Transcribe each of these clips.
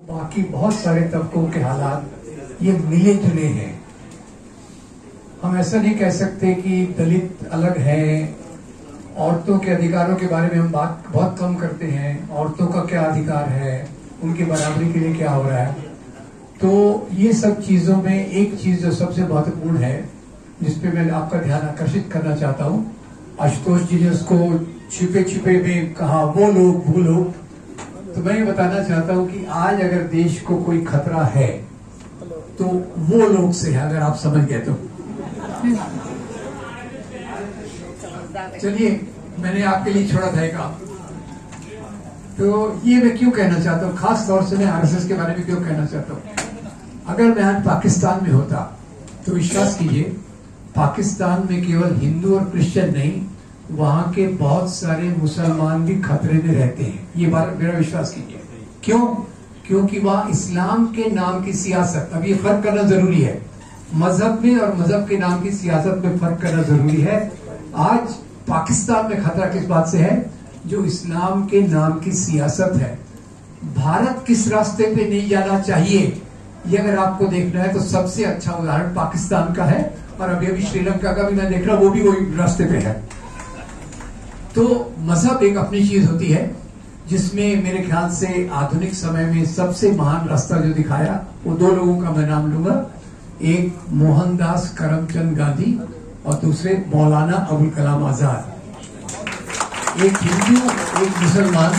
बाकी बहुत सारे तबकों के हालात ये मिले जुले हैं। हम ऐसा नहीं कह सकते कि दलित अलग है। औरतों के अधिकारों के बारे में हम बात बहुत कम करते हैं। औरतों का क्या अधिकार है, उनकी बराबरी के लिए क्या हो रहा है। तो ये सब चीजों में एक चीज जो सबसे महत्वपूर्ण है, जिसपे मैं आपका ध्यान आकर्षित करना चाहता हूँ, आशुतोष जी ने उसको छिपे छिपे में कहा वो लोग, तो मैं ये बताना चाहता हूँ कि आज अगर देश को कोई खतरा है तो वो लोग से है, अगर आप समझ गए तो। चलिए, मैंने आपके लिए छोड़ा था काम। तो ये मैं क्यों कहना चाहता हूँ, खास तौर से मैं आरएसएस के बारे में क्यों कहना चाहता हूँ। अगर मैं आज पाकिस्तान में होता तो विश्वास कीजिए, पाकिस्तान में केवल हिंदू और क्रिश्चियन नहीं, वहां के बहुत सारे मुसलमान भी खतरे में रहते हैं। ये बात मेरा विश्वास कीजिए। क्यों? क्योंकि वहां इस्लाम के नाम की सियासत, अब ये फर्क करना जरूरी है, मजहब में और मजहब के नाम की सियासत में फर्क करना जरूरी है। आज पाकिस्तान में खतरा किस बात से है? जो इस्लाम के नाम की सियासत है। भारत किस रास्ते पे नहीं जाना चाहिए, ये अगर आपको देखना है तो सबसे अच्छा उदाहरण पाकिस्तान का है, और अभी अभी श्रीलंका का भी मैं देख रहा हूं, वो भी वही रास्ते पे है। तो मजहब एक अपनी चीज होती है, जिसमें मेरे ख्याल से आधुनिक समय में सबसे महान रास्ता जो दिखाया, वो दो लोगों का मैं नाम लूंगा। एक मोहनदास करमचंद गांधी और दूसरे मौलाना अबुल कलाम आजाद। एक हिंदू, एक मुसलमान,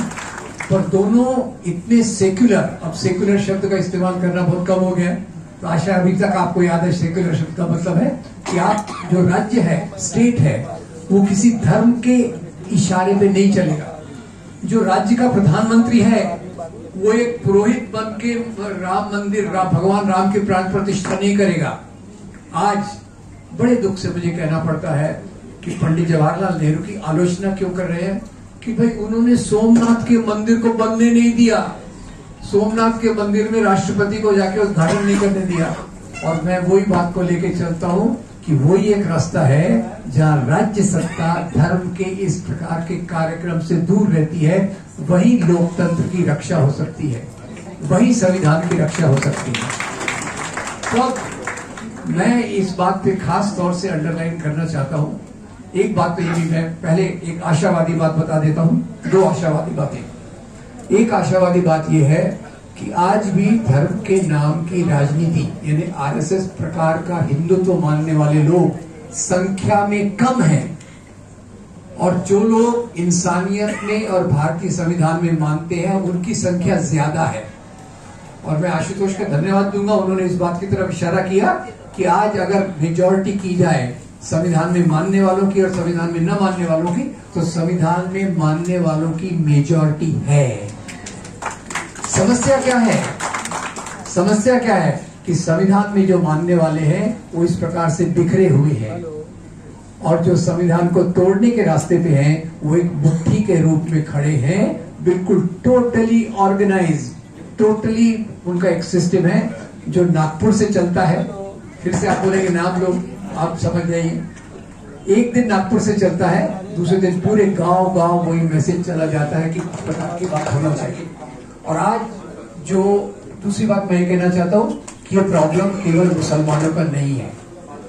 पर दोनों इतने सेक्युलर। अब सेक्युलर शब्द का इस्तेमाल करना बहुत कम हो गया है, तो आशा अभी तक आपको याद है सेक्युलर शब्द का मतलब है कि आप जो राज्य है, स्टेट है, वो किसी धर्म के इशारे पे नहीं चलेगा। जो राज्य का प्रधानमंत्री है वो एक पुरोहित बन के राम मंदिर, भगवान राम की प्राण प्रतिष्ठा नहीं करेगा। आज बड़े दुख से मुझे कहना पड़ता है कि पंडित जवाहरलाल नेहरू की आलोचना क्यों कर रहे हैं कि भाई उन्होंने सोमनाथ के मंदिर को बनने नहीं दिया, सोमनाथ के मंदिर में राष्ट्रपति को जाके उद्घाटन नहीं करने दिया। और मैं वही बात को लेके चलता हूँ कि वही एक रास्ता है जहाँ राज्य सत्ता धर्म के इस प्रकार के कार्यक्रम से दूर रहती है। वही लोकतंत्र की रक्षा हो सकती है, वही संविधान की रक्षा हो सकती है। तो मैं इस बात पे खास तौर से अंडरलाइन करना चाहता हूँ। एक बात तो ये भी, मैं पहले एक आशावादी बात बता देता हूँ, दो आशावादी बातें। एक आशावादी बात यह है कि आज भी धर्म के नाम की राजनीति, यानी आरएसएस प्रकार का हिंदुत्व मानने वाले लोग संख्या में कम हैं, और जो लोग इंसानियत में और भारतीय संविधान में मानते हैं उनकी संख्या ज्यादा है। और मैं आशुतोष का धन्यवाद दूंगा, उन्होंने इस बात की तरफ इशारा किया कि आज अगर मेजॉरिटी की जाए संविधान में मानने वालों की और संविधान में न मानने वालों की, तो संविधान में मानने वालों की मेजॉरिटी है। समस्या क्या है? समस्या क्या है कि संविधान में जो मानने वाले हैं वो इस प्रकार से बिखरे हुए हैं, और जो संविधान को तोड़ने के रास्ते पे हैं वो एक मुट्ठी के रूप में खड़े हैं, बिल्कुल टोटली ऑर्गेनाइज, टोटली उनका एक सिस्टम है जो नागपुर से चलता है। फिर से आप बोलेंगे नाम लो, आप समझ जाइए। एक दिन नागपुर से चलता है, दूसरे दिन पूरे गांव गांव वही मैसेज चला जाता है कि इस प्रकार की बात होना चाहिए। और आज जो दूसरी बात मैं ये कहना चाहता हूँ कि ये प्रॉब्लम केवल मुसलमानों का नहीं है,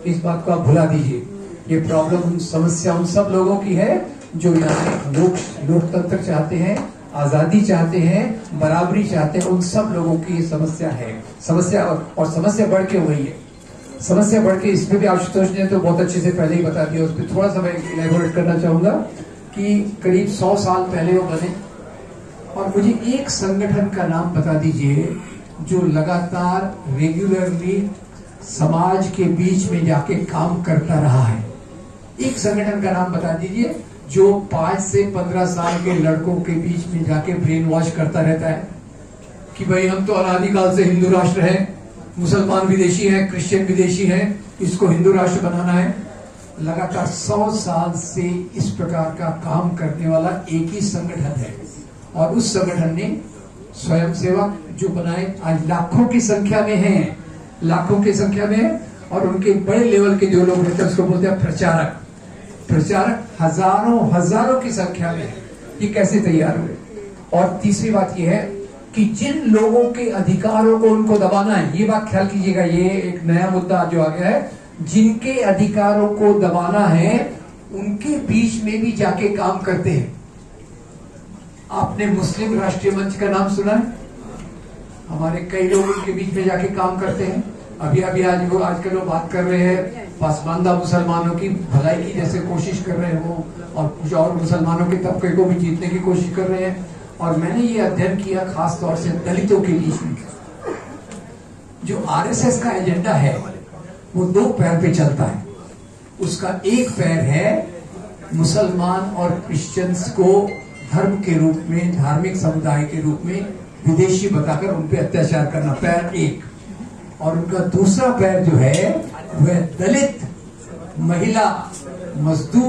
इस बात को आप भुला दीजिए। ये प्रॉब्लम, समस्या उन सब लोगों की है जो यहाँ लोकतंत्र चाहते हैं, आजादी चाहते हैं, बराबरी चाहते हैं। उन सब लोगों की ये समस्या है। समस्या और समस्या बढ़ के वही है। समस्या बढ़ के इसमें भी आशुतोष ने तो बहुत अच्छे से पहले ही बता दिया, उस पर थोड़ा सा मैं इलैबोरेट करना चाहूंगा कि करीब 100 साल पहले वो बने। और मुझे एक संगठन का नाम बता दीजिए जो लगातार रेगुलरली समाज के बीच में जाके काम करता रहा है। एक संगठन का नाम बता दीजिए जो 5 से 15 साल के लड़कों के बीच में जाके ब्रेन वॉश करता रहता है कि भाई हम तो अनादिकाल से हिंदू राष्ट्र है, मुसलमान विदेशी है, क्रिश्चियन विदेशी है, इसको हिंदू राष्ट्र बनाना है। लगातार 100 साल से इस प्रकार का काम करने वाला एक ही संगठन है, और उस संगठन ने स्वयंसेवक जो बनाए आज लाखों की संख्या में हैं, लाखों की संख्या में है। और उनके बड़े लेवल के जो लोग रहते हैं उसको बोलते हैं प्रचारक। प्रचारक हजारों हजारों की संख्या में है। ये कैसे तैयार हुए? और तीसरी बात यह है कि जिन लोगों के अधिकारों को उनको दबाना है, ये बात ख्याल कीजिएगा, ये एक नया मुद्दा जो आ गया है, जिनके अधिकारों को दबाना है उनके बीच में भी जाके काम करते हैं। आपने मुस्लिम राष्ट्रीय मंच का नाम सुना है? हमारे कई लोग उनके बीच में जाके काम करते हैं। अभी आजकल वो बात कर रहे हैं पसमानदा मुसलमानों की भलाई की जैसे कोशिश कर रहे हो, और कुछ और मुसलमानों के तबके को भी जीतने की कोशिश कर रहे हैं। और मैंने ये अध्ययन किया खास तौर से दलितों के बीच में। जो आरएसएस का एजेंडा है वो दो पैर पे चलता है। उसका एक पैर है मुसलमान और क्रिश्चियंस को धर्म के रूप में, धार्मिक समुदाय के रूप में विदेशी बताकर उन पे अत्याचार करना, पैर एक। और उनका दूसरा पैर जो है वह दलित, महिला, मजदूर